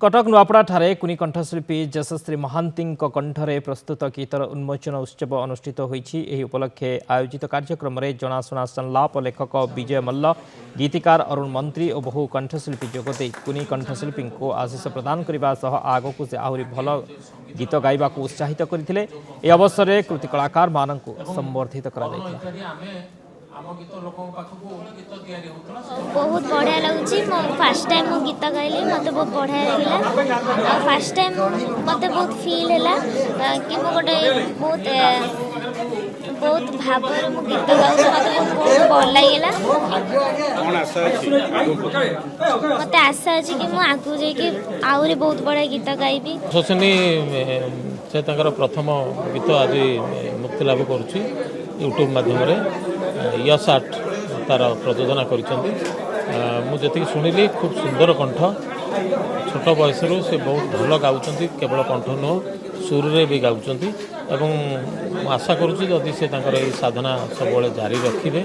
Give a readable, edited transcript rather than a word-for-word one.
कटक नुआपड़ा ठारे कुनी कंठशिल्पी यशस्वी महांती कंठरे प्रस्तुत गीतर उन्मोचन उत्सव अनुष्ठित होईछि। एही उपलक्षे आयोजित कार्यक्रम में जनाशुना संलाप लेखक विजय मल्ल, गीतिकार अरुण मंत्री और बहु कंठशिल्पी जोगदे कुनी कंठशिल्पी को आशीष प्रदान करने सह आगक से आहरी भल गीत गाइबा को उत्साहित करथिले। ए अवसर में कृति कलाकार मानक संबर्धित करा बहुत बढ़िया लगुच। फर्स्ट टाइम मो गीत गाइली मत बहुत बढ़िया लगे। फर्स्ट टाइम मत बहुत फील है कि मो गोटे बहुत भाव मो गीत गाऊँ मत बहुत भल लगे। मत आशा अच्छी कि आगू जाकि आहरी बहुत बढ़िया गीत गाइबी। शोषिनी से प्रथम गीत आज मुक्ति लाभ करुच्ची यूट्यूब माध्यम यश आर्ट तार प्रयोजना कर शुणिली खूब सुंदर कंठ छोट बयस से बहुत भल गाँव केवल कंठ नुह सुर रे भी गाँव आशा करुँच जदि से साधना सब जारी रखिए।